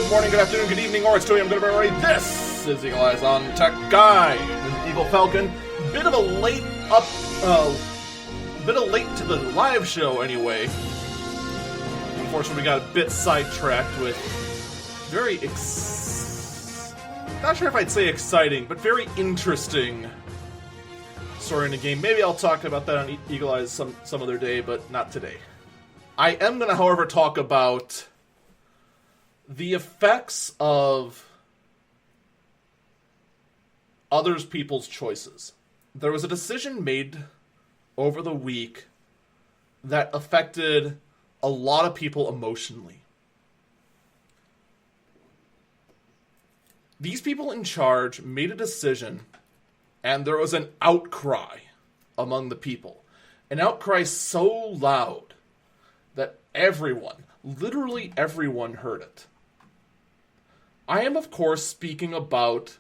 good morning, good afternoon, good evening, or it's 2 a.m. Good morning. This is Eagle Eyes on Tech Guy, an Eagle Falcon. Bit of a late to the live show anyway. Unfortunately, we got a bit sidetracked with very not sure if I'd say exciting, but very interesting story in the game. Maybe I'll talk about that on Eagle Eyes some other day, but not today. I am going to, however, talk about the effects of other people's choices. There was a decision made over the week that affected a lot of people emotionally. These people in charge made a decision, and there was an outcry among the people. An outcry so loud that everyone, literally everyone, heard it. I am, of course, speaking about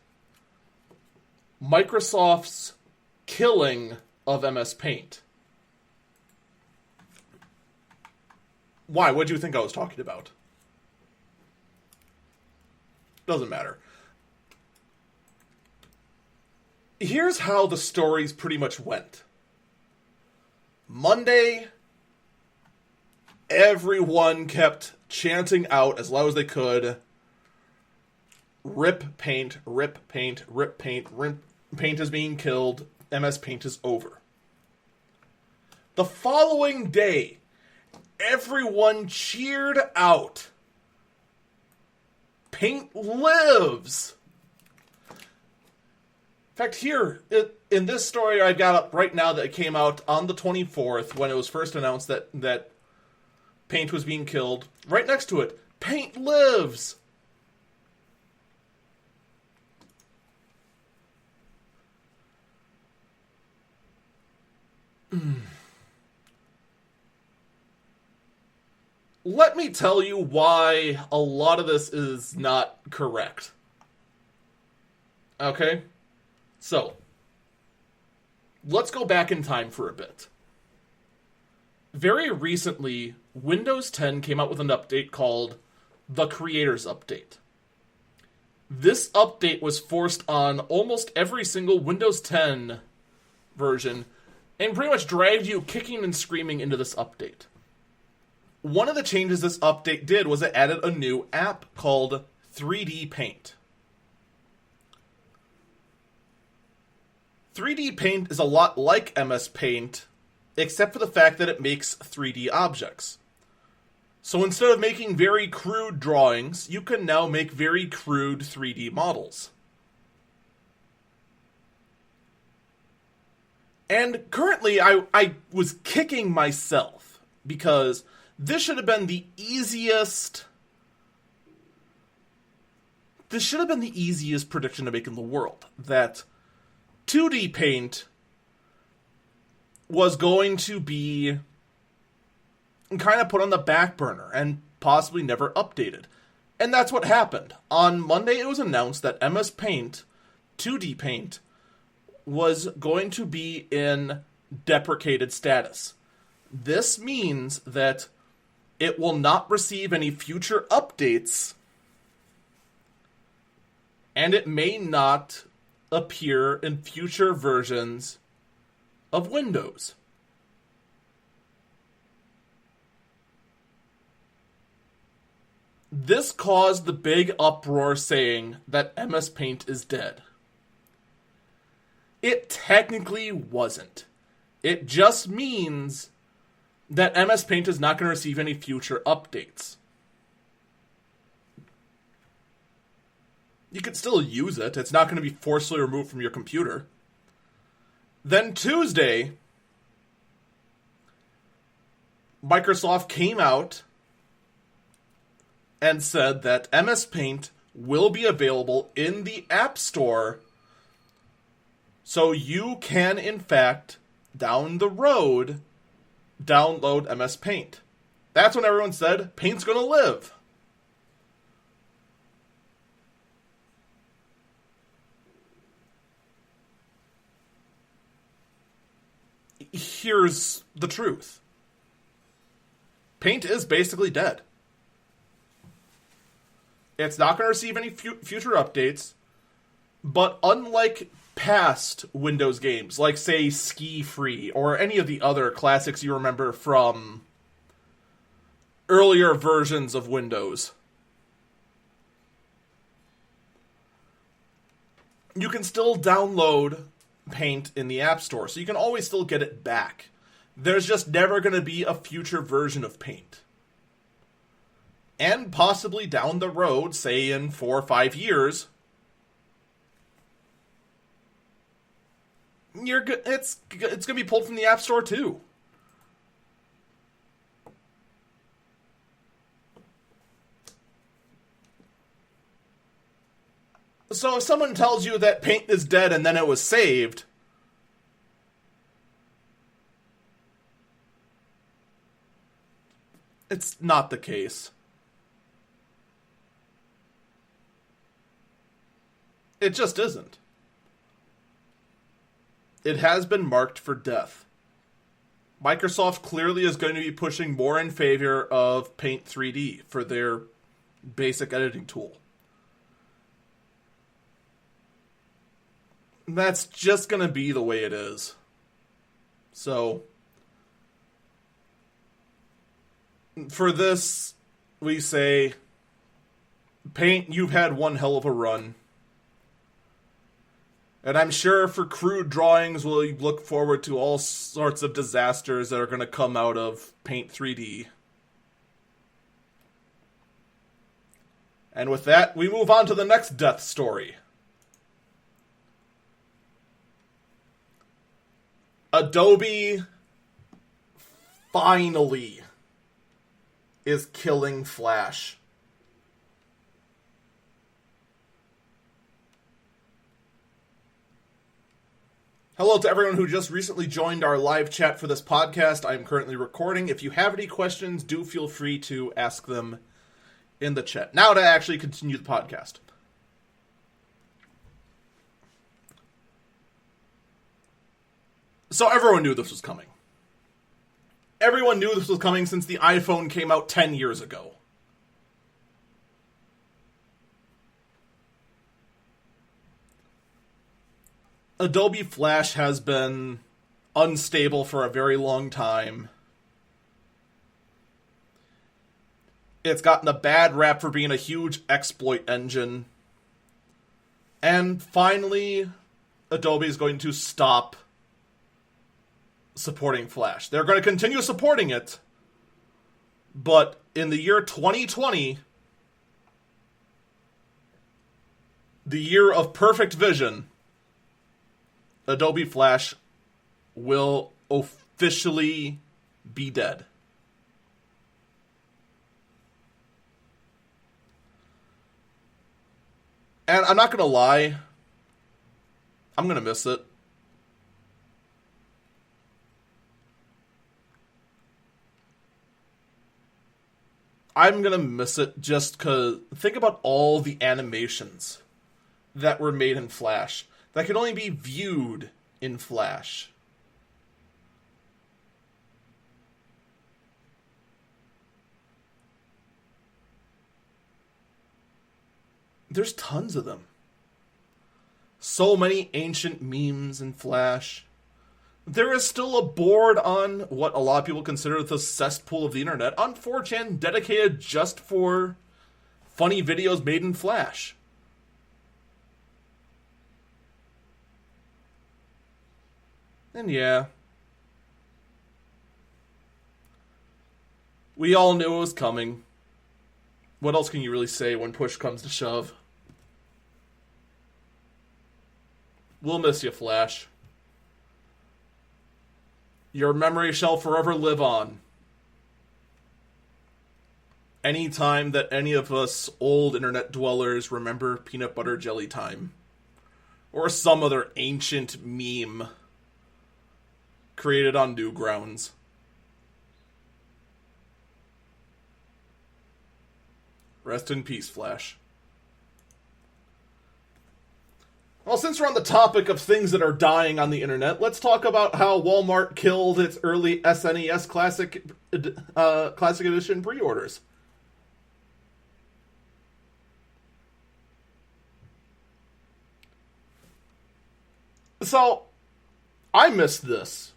Microsoft's killing of MS Paint. Why? What do you think I was talking about? Doesn't matter. Here's how the stories pretty much went. Monday, everyone kept chanting out as loud as they could, "Rip Paint, rip Paint, rip Paint, rip Paint is being killed, MS Paint is over." The following day, everyone cheered out, "Paint lives!" In fact, here, in this story I got up right now that it came out on the 24th, when it was first announced that Paint was being killed, right next to it, "Paint lives!" Let me tell you why a lot of this is not correct. Okay? So, let's go back in time for a bit. Very recently, Windows 10 came out with an update called the Creators Update. This update was forced on almost every single Windows 10 version and pretty much dragged you kicking and screaming into this update. One of the changes this update did was it added a new app called 3D Paint. 3D Paint is a lot like MS Paint, except for the fact that it makes 3D objects. So instead of making very crude drawings, you can now make very crude 3D models. And currently, I was kicking myself, because this should have been the easiest... This should have been the easiest prediction to make in the world. That 2D Paint was going to be kind of put on the back burner and possibly never updated. And that's what happened. On Monday, it was announced that MS Paint, 2D Paint, was going to be in deprecated status. This means that it will not receive any future updates, and it may not appear in future versions of Windows. This caused the big uproar saying that MS Paint is dead. It technically wasn't. It just means that MS Paint is not going to receive any future updates. You can still use it. It's not going to be forcibly removed from your computer. Then Tuesday, Microsoft came out and said that MS Paint will be available in the App Store, so you can, in fact, down the road, download MS Paint. That's when everyone said, Paint's gonna live. Here's the truth. Paint is basically dead. It's not going to receive any future updates, but unlike past Windows games, like, say, Ski Free, or any of the other classics you remember from earlier versions of Windows, you can still download Paint in the App Store, so you can always still get it back. There's just never going to be a future version of Paint. And possibly down the road, say in 4 or 5 years, it's going to be pulled from the App Store too. So if someone tells you that Paint is dead and then it was saved, it's not the case. It just isn't. It has been marked for death. Microsoft clearly is going to be pushing more in favor of Paint 3D for their basic editing tool. That's just going to be the way it is. So, for this, we say, Paint, you've had one hell of a run. And I'm sure for crude drawings, we'll look forward to all sorts of disasters that are going to come out of Paint 3D. And with that, we move on to the next death story. Adobe finally is killing Flash. Hello to everyone who just recently joined our live chat for this podcast. I am currently recording. If you have any questions, do feel free to ask them in the chat. Now to actually continue the podcast. So everyone knew this was coming. Everyone knew this was coming since the iPhone came out 10 years ago. Adobe Flash has been unstable for a very long time. It's gotten a bad rap for being a huge exploit engine. And finally, Adobe is going to stop supporting Flash. They're going to continue supporting it, but in the year 2020, the year of perfect vision, Adobe Flash will officially be dead. And I'm not going to lie, I'm going to miss it. I'm going to miss it just because think about all the animations that were made in Flash that could only be viewed in Flash. There's tons of them. So many ancient memes in Flash. There is still a board on what a lot of people consider the cesspool of the internet on 4chan dedicated just for funny videos made in Flash. And yeah, we all knew it was coming. What else can you really say when push comes to shove? We'll miss you, Flash. Your memory shall forever live on. Any time that any of us old internet dwellers remember peanut butter jelly time, or some other ancient meme created on Newgrounds. Rest in peace, Flash. Well, since we're on the topic of things that are dying on the internet, let's talk about how Walmart killed its early SNES Classic, Classic Edition pre-orders. So, I missed this.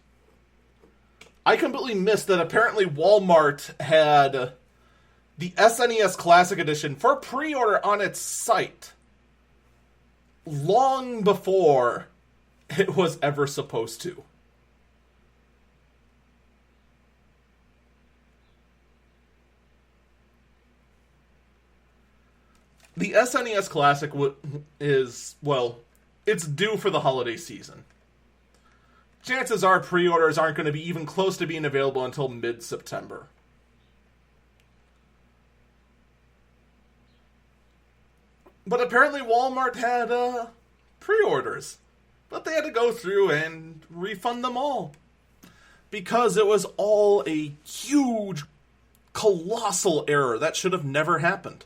I completely missed that apparently Walmart had the SNES Classic Edition for pre-order on its site long before it was ever supposed to. The SNES Classic is, well, it's due for the holiday season. Chances are pre-orders aren't going to be even close to being available until mid-September. But apparently Walmart had pre-orders. But they had to go through and refund them all. Because it was all a huge, colossal error that should have never happened.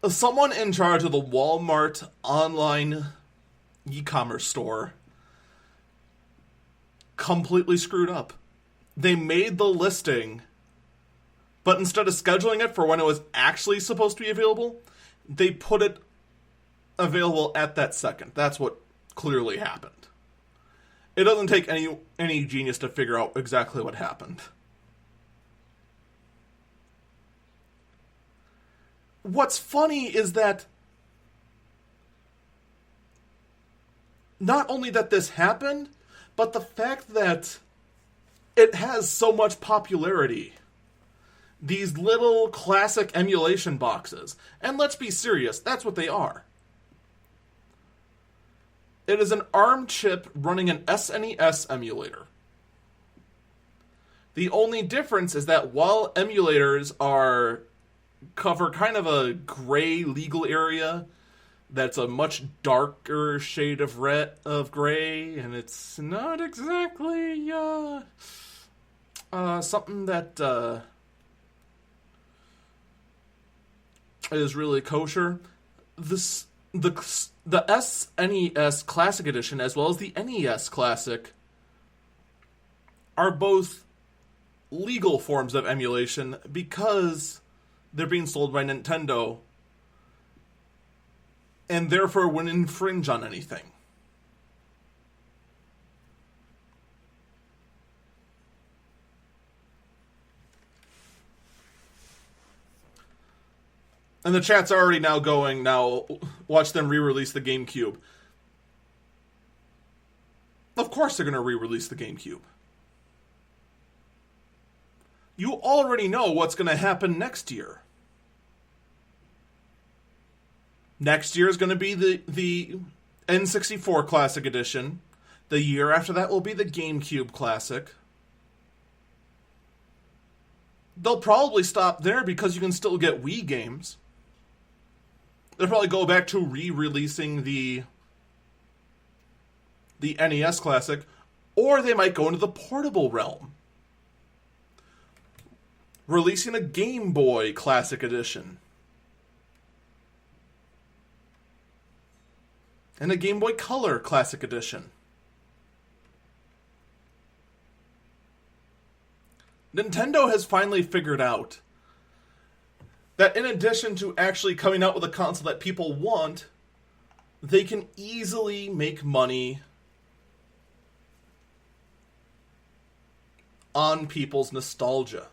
Someone in charge of the Walmart online e-commerce store completely screwed up. They made the listing, but instead of scheduling it for when it was actually supposed to be available, they put it available at that second. That's what clearly happened. It doesn't take any genius to figure out exactly what happened. What's funny is that not only that this happened, but the fact that it has so much popularity. These little classic emulation boxes. And let's be serious, that's what they are. It is an ARM chip running an SNES emulator. The only difference is that while emulators cover kind of a gray legal area that's a much darker shade of gray, and it's not exactly something that is really kosher. The SNES Classic Edition as well as the NES Classic are both legal forms of emulation because they're being sold by Nintendo and therefore wouldn't infringe on anything. And the chat's already now going, now watch them re-release the GameCube. Of course they're going to re-release the GameCube. You already know what's going to happen next year. Next year is going to be the N64 Classic Edition. The year after that will be the GameCube Classic. They'll probably stop there because you can still get Wii games. They'll probably go back to re-releasing the NES Classic, or they might go into the portable realm. Releasing a Game Boy Classic Edition. And a Game Boy Color Classic Edition. Nintendo has finally figured out that in addition to actually coming out with a console that people want, they can easily make money on people's nostalgia.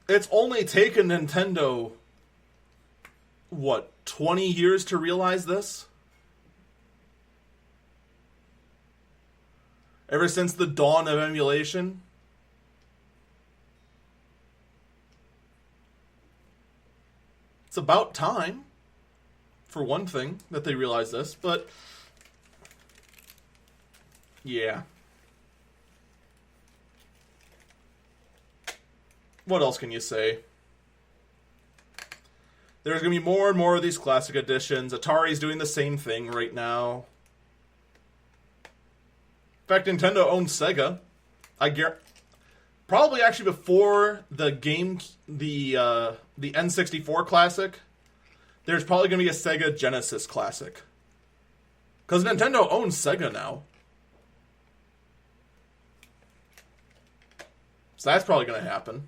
It's only taken Nintendo, 20 years to realize this? Ever since the dawn of emulation? It's about time, for one thing, that they realize this, but yeah. What else can you say? There's going to be more and more of these classic editions. Atari's doing the same thing right now. In fact, Nintendo owns Sega. Probably actually before the N64 Classic, there's probably going to be a Sega Genesis Classic. Because Nintendo owns Sega now. So that's probably going to happen.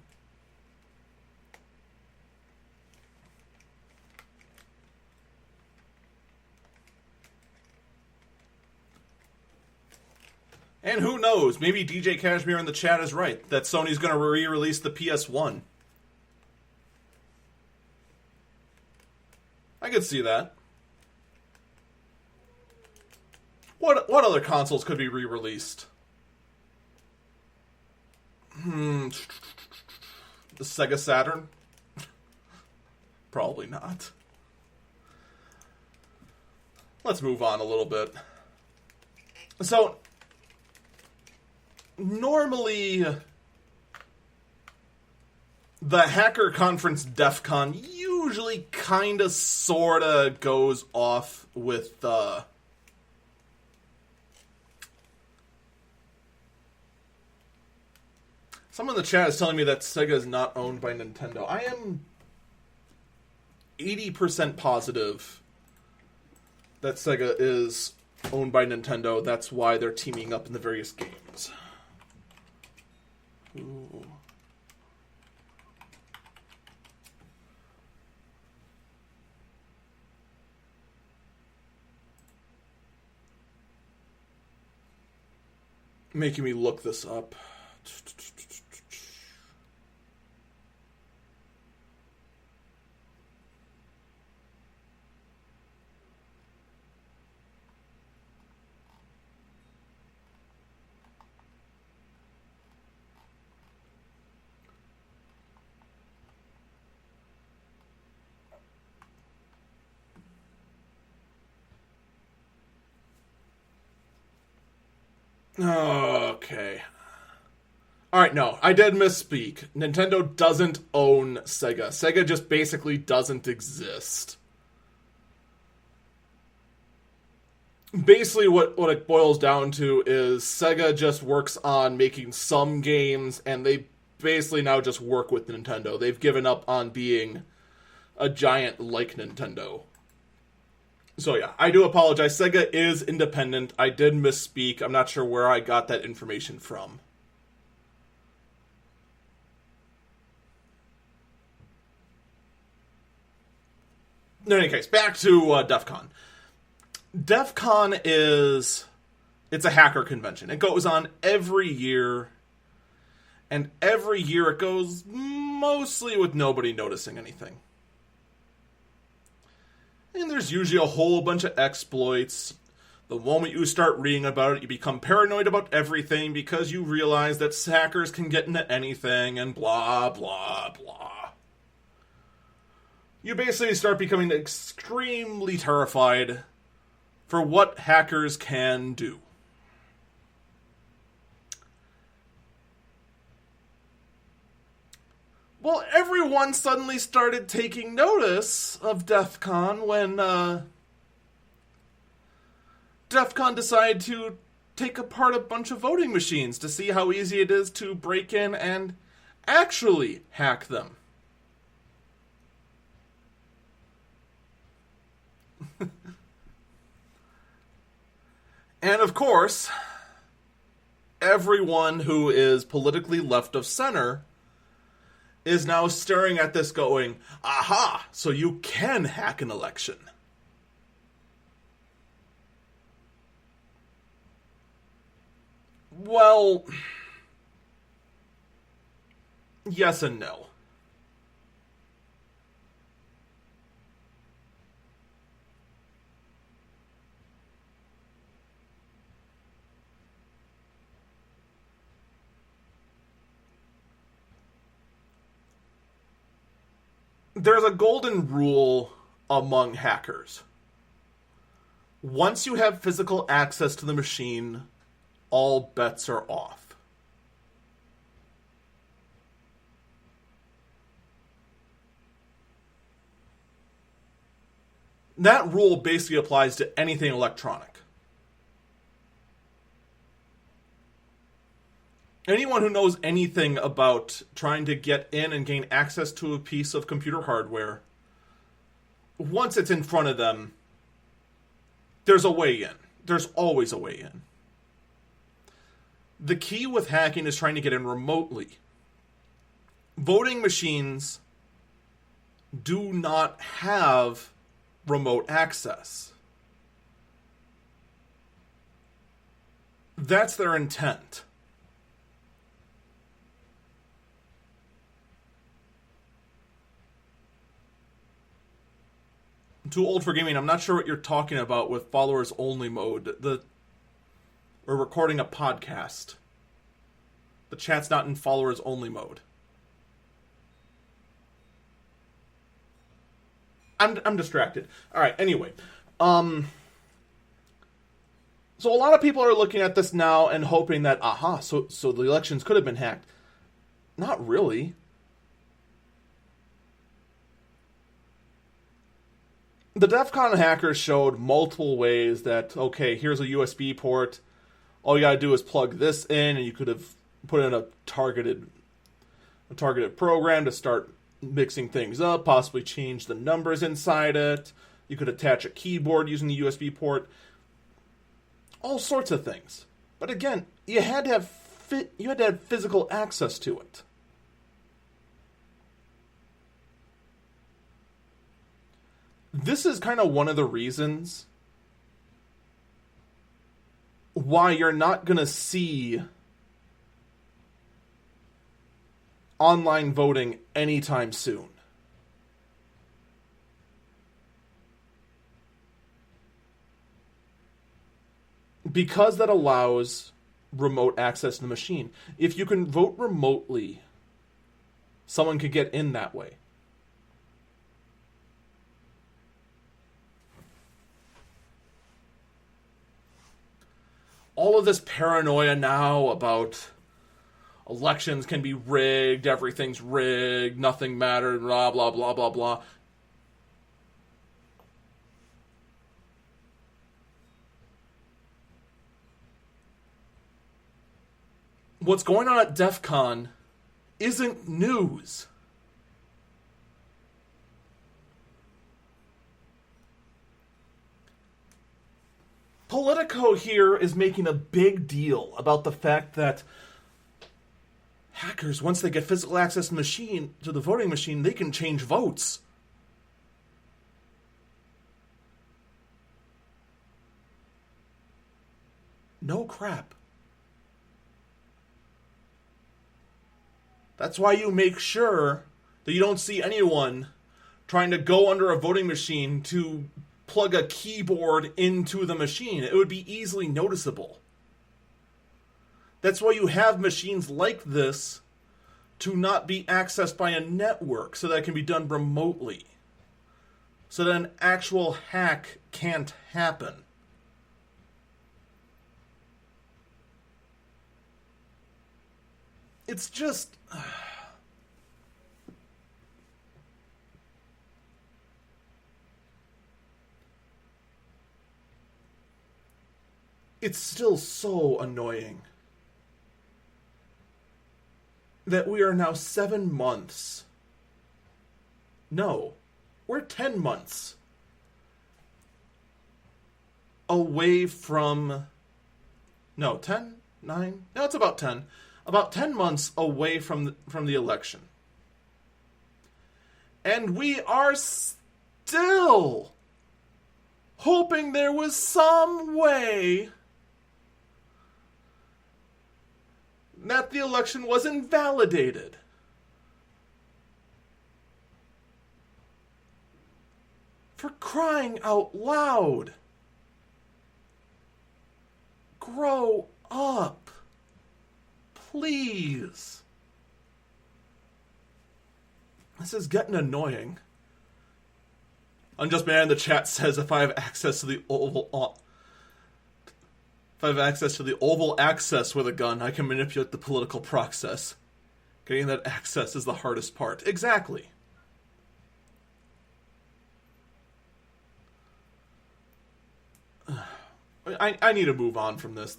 And who knows, maybe DJ Cashmere in the chat is right, that Sony's going to re-release the PS1. I could see that. What other consoles could be re-released? The Sega Saturn? Probably not. Let's move on a little bit. So, normally, the hacker conference DEF CON usually kinda sorta goes off with someone in the chat is telling me that Sega is not owned by Nintendo. I am 80% positive that Sega is owned by Nintendo. That's why they're teaming up in the various games. Ooh. Making me look this up. Okay. Alright, no, I did misspeak. Nintendo doesn't own Sega. Sega just basically doesn't exist. Basically, what it boils down to is Sega just works on making some games, and they basically now just work with Nintendo. They've given up on being a giant like Nintendo. So yeah, I do apologize. Sega is independent. I did misspeak. I'm not sure where I got that information from. In any case, back to DEF CON. DEF CON it's a hacker convention. It goes on every year, and every year it goes mostly with nobody noticing anything. And there's usually a whole bunch of exploits. The moment you start reading about it, you become paranoid about everything because you realize that hackers can get into anything and blah, blah, blah. You basically start becoming extremely terrified for what hackers can do. Well, everyone suddenly started taking notice of DEF CON when DEF CON decided to take apart a bunch of voting machines to see how easy it is to break in and actually hack them. And of course, everyone who is politically left of center is now staring at this going, aha, so you can hack an election. Well, yes and no. There's a golden rule among hackers. Once you have physical access to the machine, all bets are off. That rule basically applies to anything electronic. Anyone who knows anything about trying to get in and gain access to a piece of computer hardware, once it's in front of them, there's a way in. There's always a way in. The key with hacking is trying to get in remotely. voting machines do not have remote access. That's their intent. I'm too old for gaming. I'm not sure what you're talking about with followers only mode. We're recording a podcast. The chat's not in followers only mode. I'm distracted. All right. Anyway, so a lot of people are looking at this now and hoping that so the elections could have been hacked. Not really. The DEF CON hackers showed multiple ways that, okay, here's a USB port. All you gotta do is plug this in, and you could have put in a targeted program to start mixing things up, possibly change the numbers inside it. You could attach a keyboard using the USB port. All sorts of things. But again, you had to have physical access to it. This is kind of one of the reasons why you're not going to see online voting anytime soon. Because that allows remote access to the machine. If you can vote remotely, someone could get in that way. All of this paranoia now about elections can be rigged, everything's rigged, nothing mattered, blah, blah, blah, blah, blah. What's going on at DEF CON isn't news. Politico here is making a big deal about the fact that hackers, once they get physical access to the voting machine, they can change votes. No crap. That's why you make sure that you don't see anyone trying to go under a voting machine to plug a keyboard into the machine. It would be easily noticeable. That's why you have machines like this to not be accessed by a network, so that it can be done remotely. So that an actual hack can't happen. It's just... It's still so annoying that we are now 7 months. No, we're 10 months away from... No, 10? 9? No, it's about 10. About 10 months away from the election. And we are still hoping there was some way that the election was invalidated. For crying out loud. Grow up. Please. This is getting annoying. Unjust Man in the chat says if I have access to the Oval access with a gun, I can manipulate the political process. Getting that access is the hardest part. Exactly. I need to move on from this.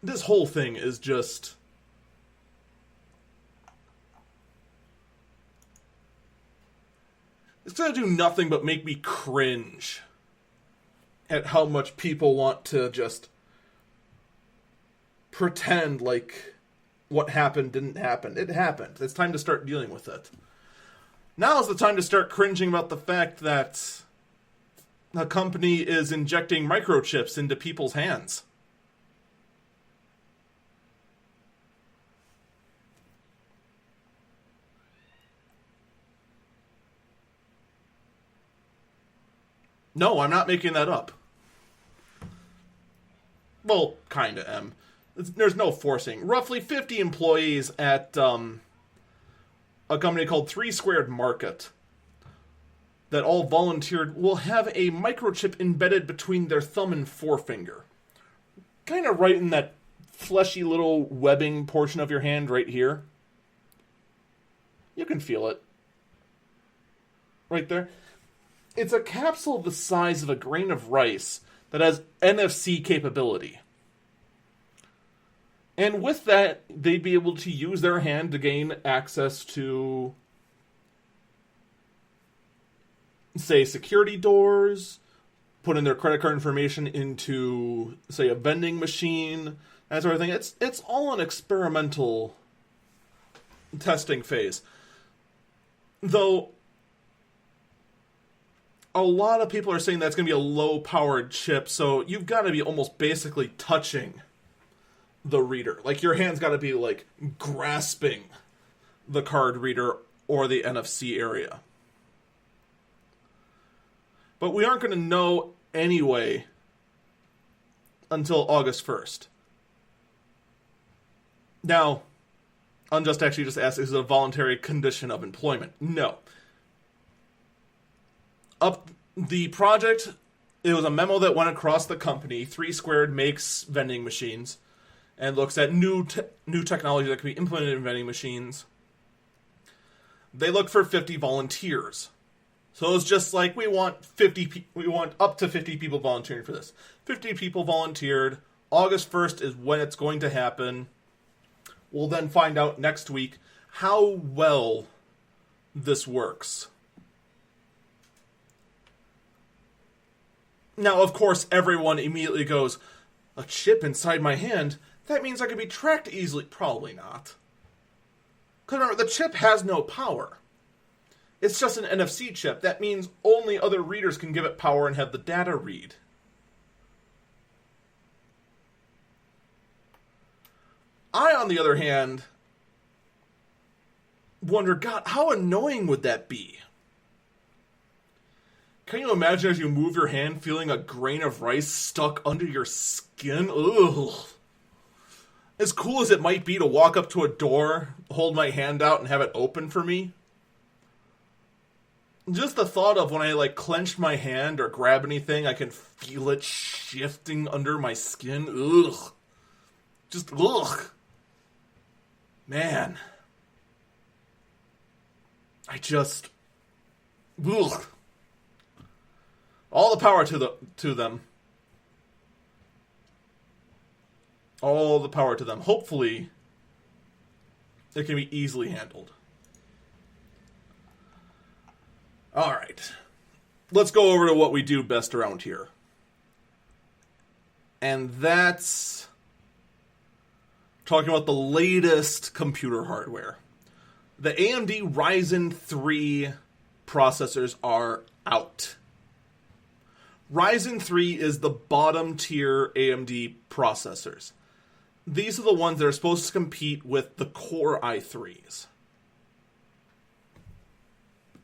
This whole thing is just... It's going to do nothing but make me cringe at how much people want to just pretend like what happened didn't happen. It happened. It's time to start dealing with it. Now is the time to start cringing about the fact that a company is injecting microchips into people's hands. No, I'm not making that up. Well, kinda am. There's no forcing. Roughly 50 employees at a company called 3 Squared Market that all volunteered will have a microchip embedded between their thumb and forefinger. Kind of right in that fleshy little webbing portion of your hand right here. You can feel it. Right there. It's a capsule the size of a grain of rice that has NFC capability. And with that, they'd be able to use their hand to gain access to, say, security doors, put in their credit card information into, say, a vending machine, that sort of thing. It's all an experimental testing phase. Though, a lot of people are saying that's going to be a low-powered chip, so you've got to be almost basically touching the reader. Like, your hand's got to be, like, grasping the card reader or the NFC area. But we aren't going to know anyway until August 1st. Now, Unjust actually just asked, is it a voluntary condition of employment? No. The project, it was a memo that went across the company. 3 Squared makes vending machines and looks at new technology that can be implemented in vending machines. They look for 50 volunteers. So it's just like, we want up to 50 people volunteering for this. 50 people volunteered. August 1st is when it's going to happen. We'll then find out next week how well this works. Now, of course, everyone immediately goes, a chip inside my hand? That means I can be tracked easily. Probably not. Because remember, the chip has no power. It's just an NFC chip. That means only other readers can give it power and have the data read. I, on the other hand, wonder, God, how annoying would that be? Can you imagine as you move your hand feeling a grain of rice stuck under your skin? Ugh. As cool as it might be to walk up to a door, hold my hand out, and have it open for me, just the thought of when I, like, clench my hand or grab anything, I can feel it shifting under my skin. Ugh. Just, ugh. Man. Ugh. All the power to them. All the power to them. Hopefully, it can be easily handled. Alright. Let's go over to what we do best around here. And that's talking about the latest computer hardware. The AMD Ryzen 3 processors are out. Ryzen 3 is the bottom tier AMD processors. These are the ones that are supposed to compete with the Core i3s.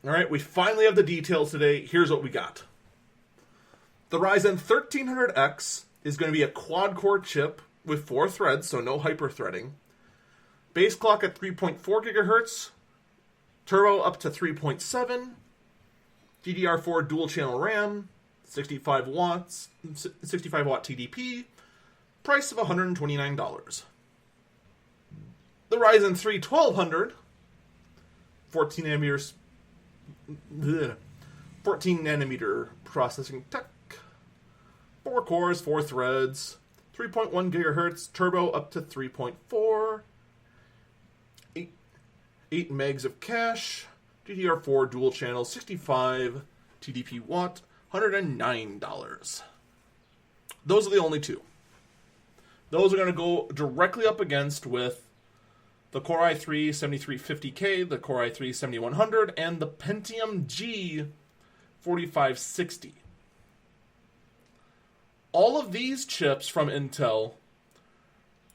Alright, we finally have the details today. Here's what we got. The Ryzen 1300X is going to be a quad-core chip with 4 threads, so no hyper-threading. Base clock at 3.4 GHz. Turbo up to 3.7. DDR4 dual-channel RAM. 65 watt TDP. Price of $129. The Ryzen 3 1200, 14 nanometer processing tech, 4 cores, 4 threads, 3.1 gigahertz, turbo up to 3.4, 8 megs of cache, DDR4 dual channel, 65 TDP watt, $109. Those are the only two. Those are going to go directly up against with the Core i3 7350K, the Core i3 7100, and the Pentium G 4560. All of these chips from Intel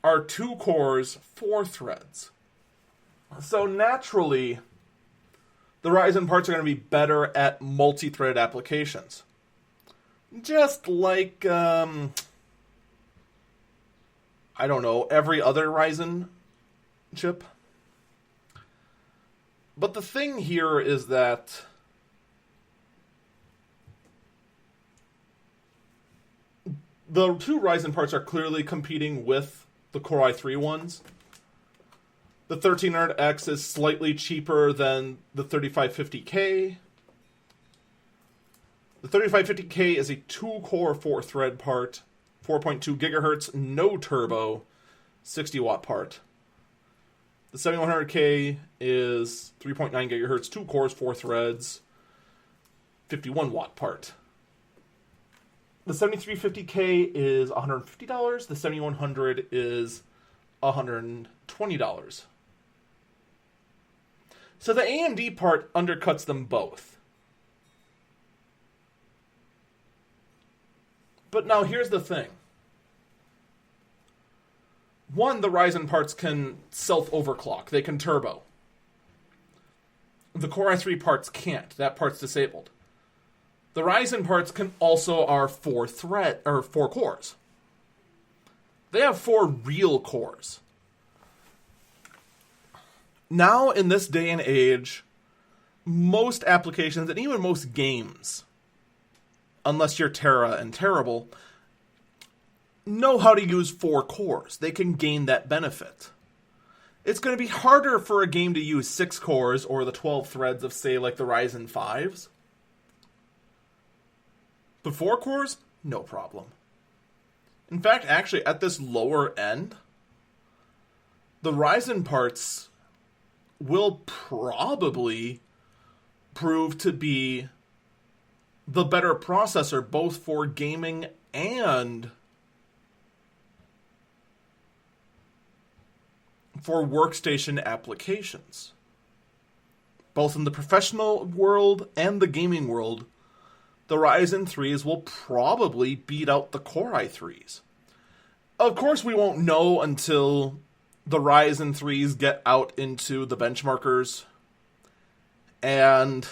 are 2 cores, 4 threads. So naturally, the Ryzen parts are going to be better at multi-threaded applications. Just like, I don't know, every other Ryzen chip. But the thing here is that the 2 Ryzen parts are clearly competing with the Core i3 ones. The 1300X is slightly cheaper than the 3550K. The 3550K is a 2-core, 4-thread part, 4.2 gigahertz, no turbo, 60-watt part. The 7100K is 3.9 gigahertz, 2 cores, 4 threads, 51-watt part. The 7350K is $150. The 7100 is $120. So the AMD part undercuts them both. But now here's the thing. One, the Ryzen parts can self-overclock. They can turbo. The Core i3 parts can't. That part's disabled. The Ryzen parts can also are 4 cores. They have 4 real cores. Now, in this day and age, most applications, and even most games, unless you're Terra and terrible, know how to use 4 cores. They can gain that benefit. It's going to be harder for a game to use 6 cores or the 12 threads of, say, like the Ryzen 5s. But 4 cores, no problem. In fact, actually, at this lower end, the Ryzen parts will probably prove to be the better processor, both for gaming and for workstation applications. Both in the professional world and the gaming world, the Ryzen 3s will probably beat out the Core i3s. Of course, we won't know until the Ryzen 3s get out into the benchmarkers and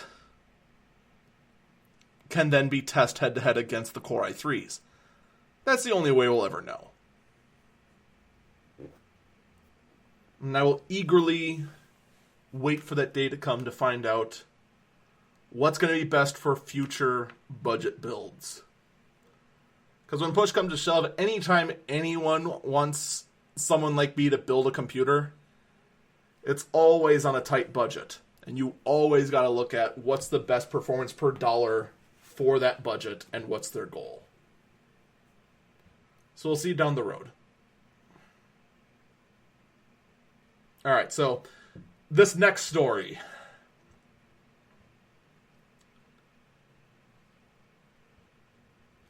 can then be tested head-to-head against the Core i3s. That's the only way we'll ever know. And I will eagerly wait for that day to come to find out what's going to be best for future budget builds. Because when push comes to shove, anytime anyone wants someone like me to build a computer, it's always on a tight budget. And you always got to look at what's the best performance per dollar for that budget and what's their goal. So we'll see down the road. Alright, so this next story.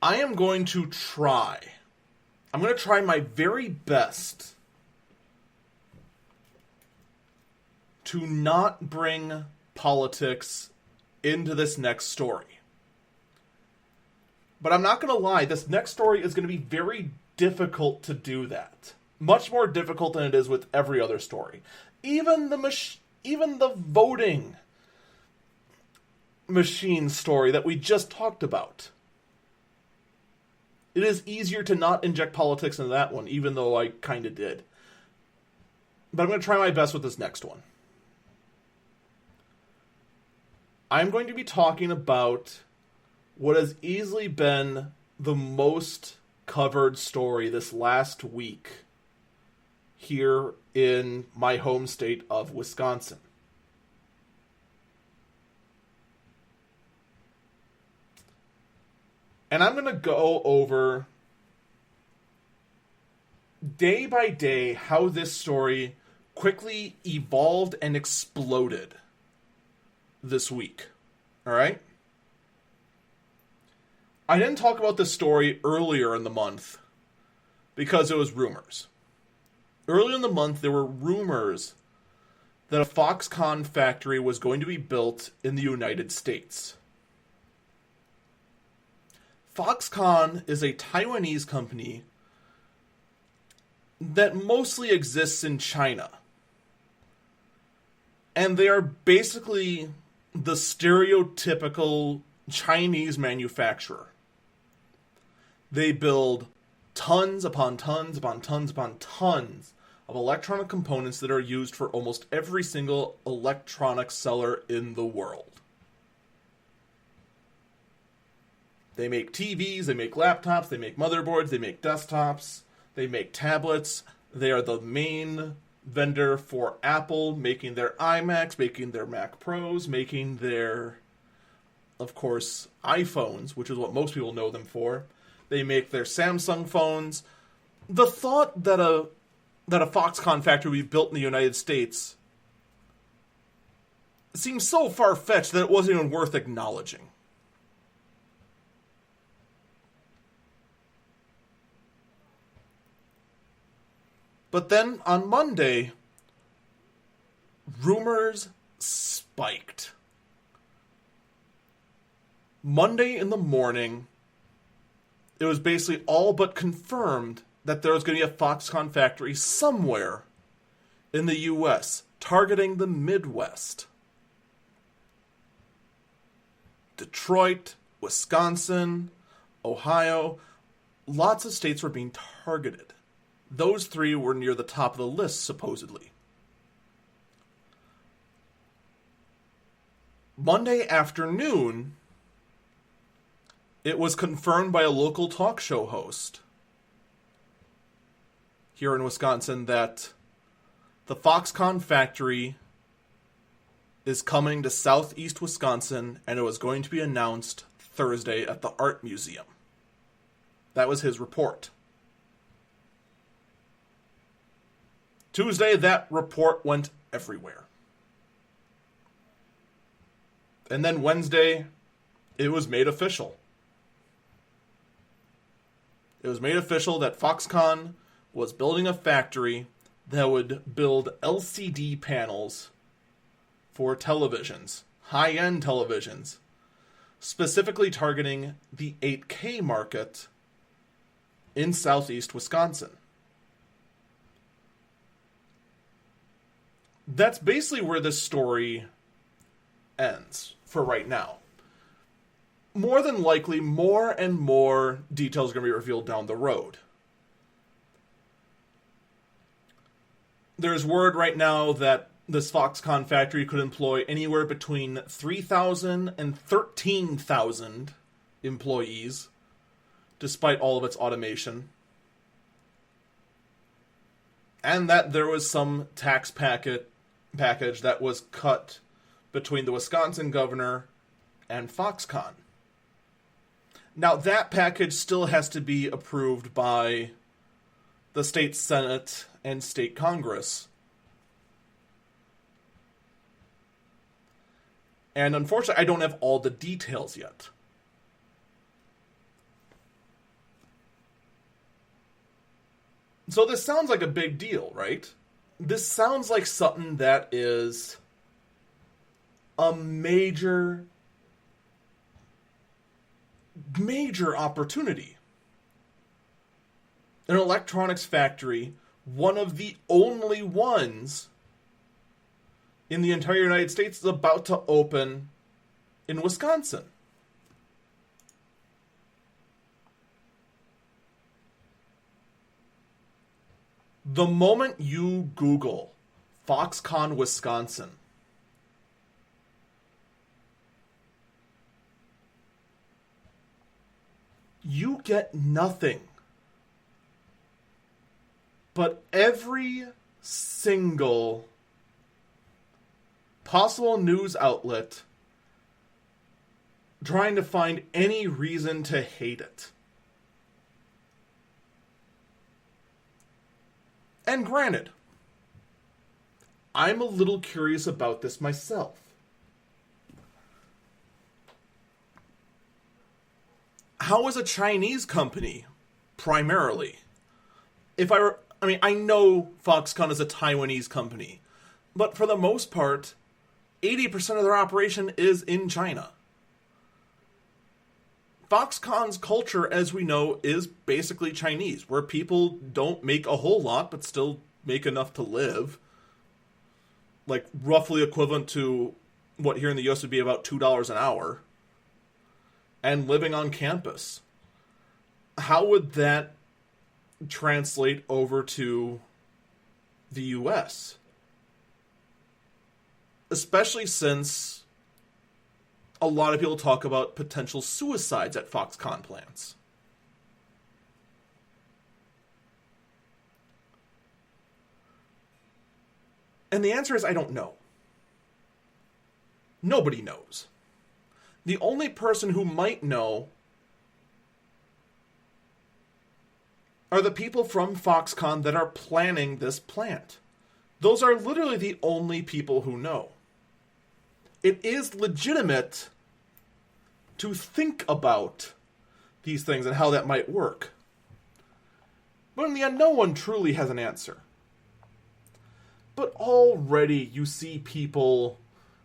I'm going to try my very best to not bring politics into this next story. But I'm not going to lie, this next story is going to be very difficult to do that. Much more difficult than it is with every other story. Even the voting machine story that we just talked about. It is easier to not inject politics into that one, even though I kind of did. But I'm going to try my best with this next one. I'm going to be talking about what has easily been the most covered story this last week here in my home state of Wisconsin. And I'm going to go over day by day how this story quickly evolved and exploded this week. All right? I didn't talk about this story earlier in the month because it was rumors. Earlier in the month, there were rumors that a Foxconn factory was going to be built in the United States. Foxconn is a Taiwanese company that mostly exists in China. And they are basically the stereotypical Chinese manufacturer. They build tons upon tons upon tons upon tons of electronic components that are used for almost every single electronic seller in the world. They make TVs, they make laptops, they make motherboards, they make desktops, they make tablets. They are the main vendor for Apple, making their iMacs, making their Mac Pros, making their, of course, iPhones, which is what most people know them for. They make their Samsung phones. The thought that a Foxconn factory we've built in the United States seems so far-fetched that it wasn't even worth acknowledging. But then, on Monday, rumors spiked. Monday in the morning, it was basically all but confirmed that there was going to be a Foxconn factory somewhere in the U.S., targeting the Midwest. Detroit, Wisconsin, Ohio, lots of states were being targeted. Those three were near the top of the list, supposedly. Monday afternoon, it was confirmed by a local talk show host here in Wisconsin that the Foxconn factory is coming to southeast Wisconsin, and it was going to be announced Thursday at the Art Museum. That was his report. Tuesday, that report went everywhere. And then Wednesday, it was made official. It was made official that Foxconn was building a factory that would build LCD panels for televisions, high-end televisions, specifically targeting the 8K market in southeast Wisconsin. That's basically where this story ends for right now. More than likely, more and more details are going to be revealed down the road. There's word right now that this Foxconn factory could employ anywhere between 3,000 and 13,000 employees, despite all of its automation. And that there was some tax package that was cut between the Wisconsin governor and Foxconn. Now, that package still has to be approved by the state Senate and state Congress. And unfortunately, I don't have all the details yet. So this sounds like a big deal, right? This sounds like something that is a major opportunity. An electronics factory, one of the only ones in the entire United States, is about to open in Wisconsin. The moment you Google Foxconn, Wisconsin, you get nothing but every single possible news outlet trying to find any reason to hate it. And granted, I'm a little curious about this myself. How is a Chinese company, primarily, I know Foxconn is a Taiwanese company, But for the most part, 80% of their operation is in China. Foxconn's culture, as we know, is basically Chinese, where people don't make a whole lot, but still make enough to live. Like, roughly equivalent to what here in the US would be about $2 an hour. And living on campus. How would that translate over to the US? Especially since a lot of people talk about potential suicides at Foxconn plants. And the answer is, I don't know. Nobody knows. The only person who might know are the people from Foxconn that are planning this plant. Those are literally the only people who know. It is legitimate to think about these things and how that might work. But in the end, no one truly has an answer. But already you see people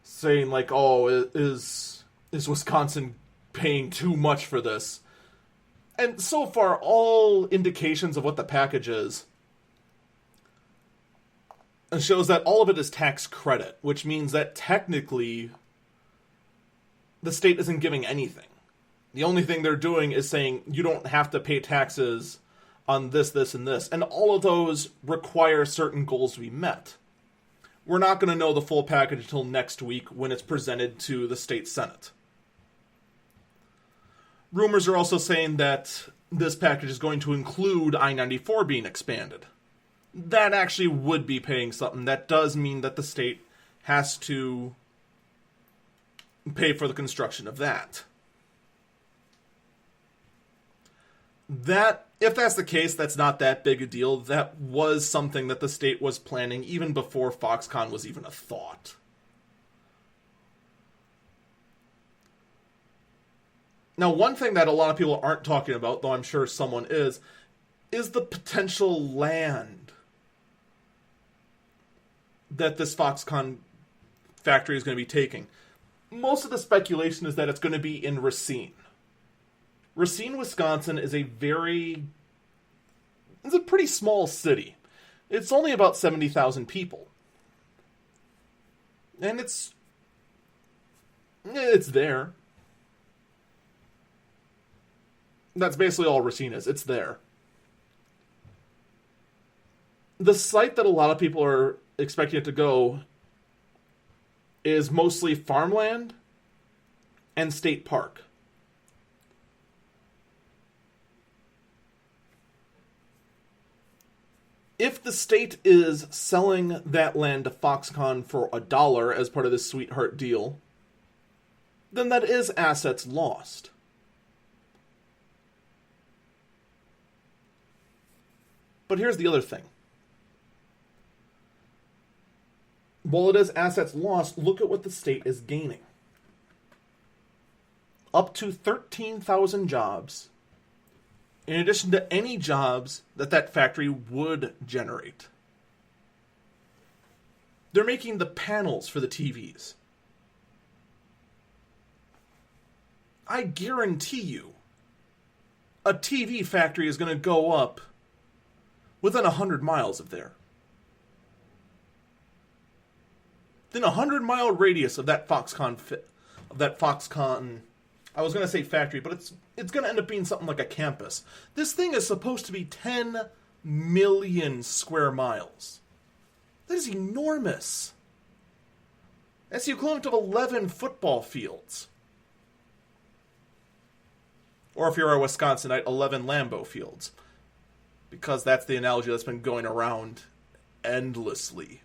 saying like, oh, is Wisconsin paying too much for this? And so far, all indications of what the package is shows that all of it is tax credit, which means that technically the state isn't giving anything. The only thing they're doing is saying you don't have to pay taxes on this, this, and this. And all of those require certain goals to be met. We're not going to know the full package until next week when it's presented to the state senate. Rumors are also saying that this package is going to include I-94 being expanded. That actually would be paying something. That does mean that the state has to pay for the construction of that. That, if that's the case, that's not that big a deal. That was something that the state was planning even before Foxconn was even a thought. Now, one thing that a lot of people aren't talking about, though I'm sure someone is the potential land that this Foxconn factory is going to be taking. Most of the speculation is that it's going to be in Racine. Racine, Wisconsin is it's a pretty small city. It's only about 70,000 people. And it's there. That's basically all Racine is. It's there. The site that a lot of people are expecting it to go is mostly farmland and state park. If the state is selling that land to Foxconn for $1 as part of this sweetheart deal, then that is assets lost. But here's the other thing. While it is assets lost, look at what the state is gaining. Up to 13,000 jobs, in addition to any jobs that factory would generate. They're making the panels for the TVs. I guarantee you, a TV factory is going to go up within 100 miles of there. Within a 100-mile radius of that Foxconn, I was going to say factory, but it's going to end up being something like a campus. This thing is supposed to be 10 million square miles. That is enormous. That's the equivalent of 11 football fields. Or if you're a Wisconsinite, 11 Lambeau fields. Because that's the analogy that's been going around endlessly.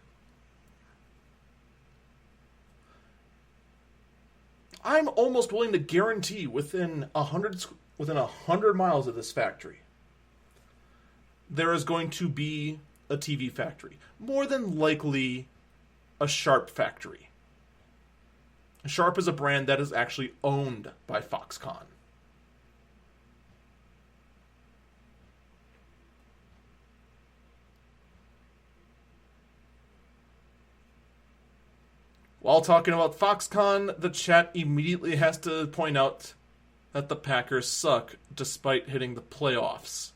I'm almost willing to guarantee within 100 miles of this factory, there is going to be a TV factory. More than likely, a Sharp factory. Sharp is a brand that is actually owned by Foxconn. While talking about Foxconn, the chat immediately has to point out that the Packers suck despite hitting the playoffs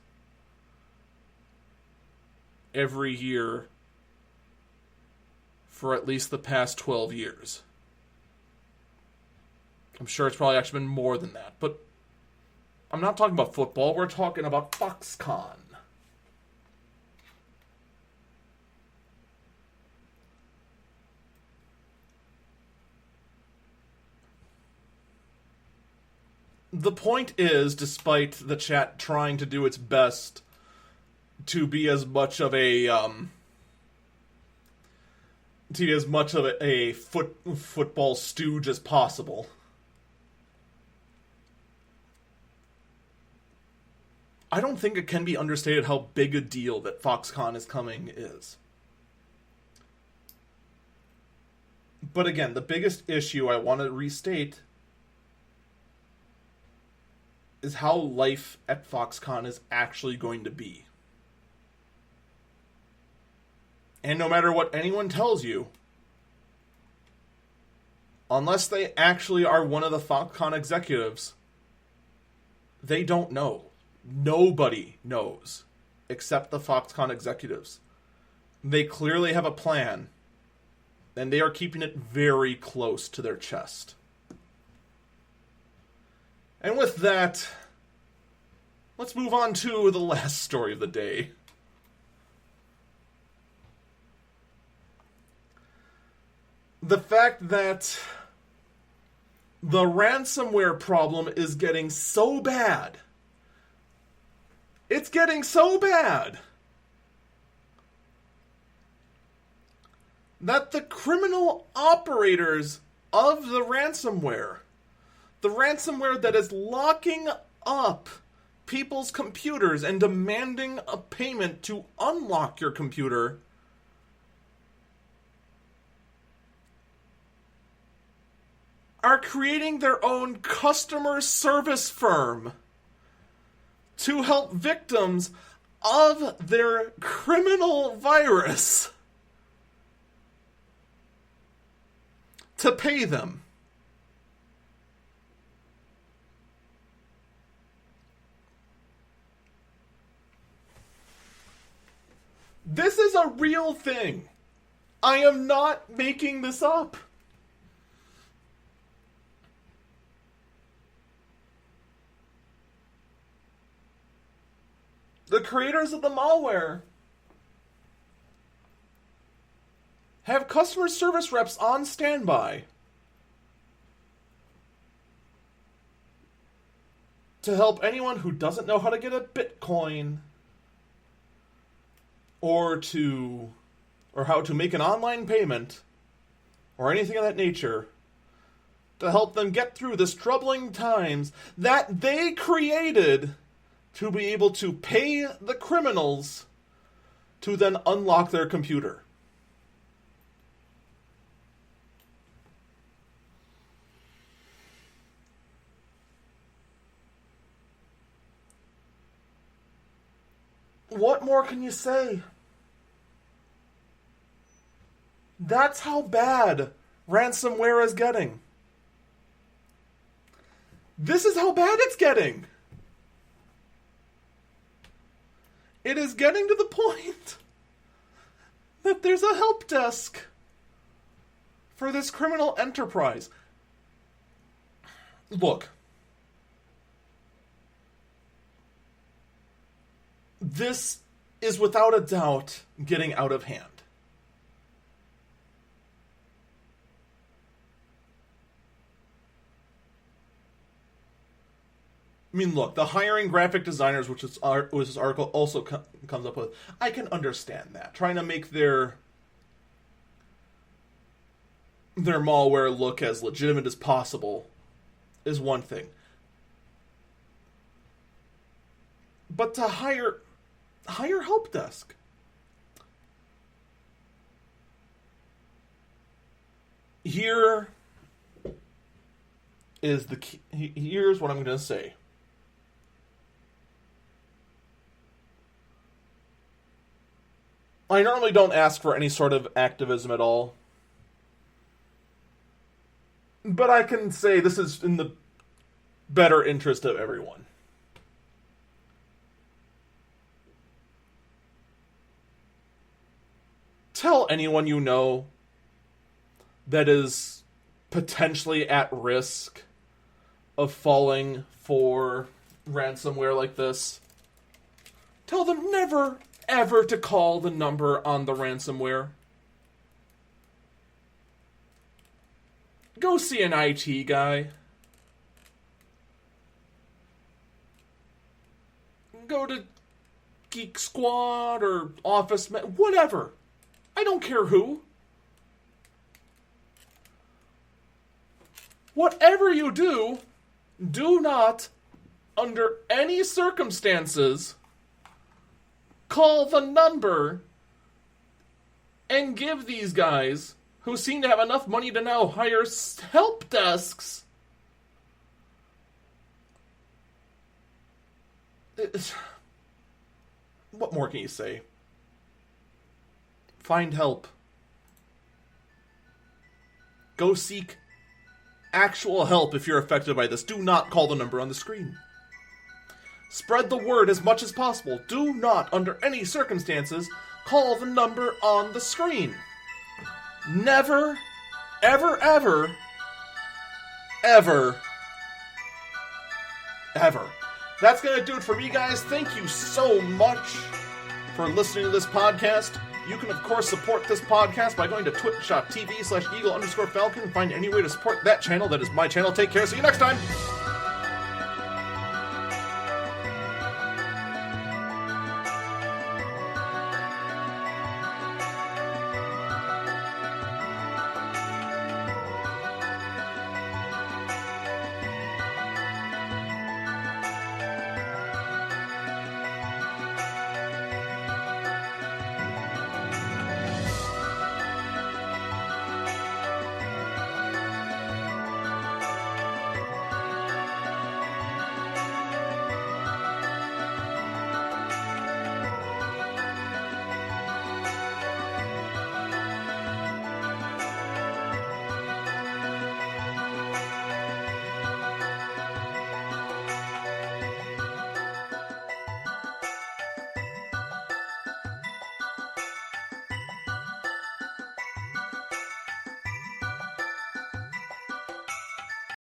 every year for at least the past 12 years. I'm sure it's probably actually been more than that, but I'm not talking about football, we're talking about Foxconn. The point is, despite the chat trying to do its best to be as much of a football stooge as possible, I don't think it can be understated how big a deal that Foxconn is coming is. But again, the biggest issue I want to restate is how life at Foxconn is actually going to be. And no matter what anyone tells you, unless they actually are one of the Foxconn executives, they don't know. Nobody knows, except the Foxconn executives. They clearly have a plan, and they are keeping it very close to their chest. And with that, let's move on to the last story of the day. The fact that the ransomware problem is getting so bad. It's getting so bad that the criminal operators of the ransomware that is locking up people's computers and demanding a payment to unlock your computer, are creating their own customer service firm to help victims of their criminal virus to pay them. This is a real thing. I am not making this up. The creators of the malware have customer service reps on standby to help anyone who doesn't know how to get a Bitcoin or how to make an online payment or anything of that nature, to help them get through this troubling times that they created to be able to pay the criminals to then unlock their computer. What more can you say? That's how bad ransomware is getting. This is how bad it's getting. It is getting to the point that there's a help desk for this criminal enterprise. Look, this is without a doubt getting out of hand. I mean, look, the hiring graphic designers, which this article also comes up with, I can understand that. Trying to make their malware look as legitimate as possible is one thing. But to hire help desk. Here is the key. Here's what I'm going to say. I normally don't ask for any sort of activism at all. But I can say this is in the better interest of everyone. Tell anyone you know that is potentially at risk of falling for ransomware like this. Tell them never, ever to call the number on the ransomware. Go see an IT guy. Go to Geek Squad or Office, whatever. I don't care who. Whatever you do, do not, under any circumstances, call the number and give these guys, who seem to have enough money to now hire help desks, what more can you say? Find help. Go seek actual help if you're affected by this. Do not call the number on the screen. Spread the word as much as possible. Do not, under any circumstances, call the number on the screen. Never, ever, ever, ever, ever. That's going to do it for me, guys. Thank you so much for listening to this podcast. You can, of course, support this podcast by going to twitch.tv/eagle_falcon and find any way to support that channel. That is my channel. Take care. See you next time.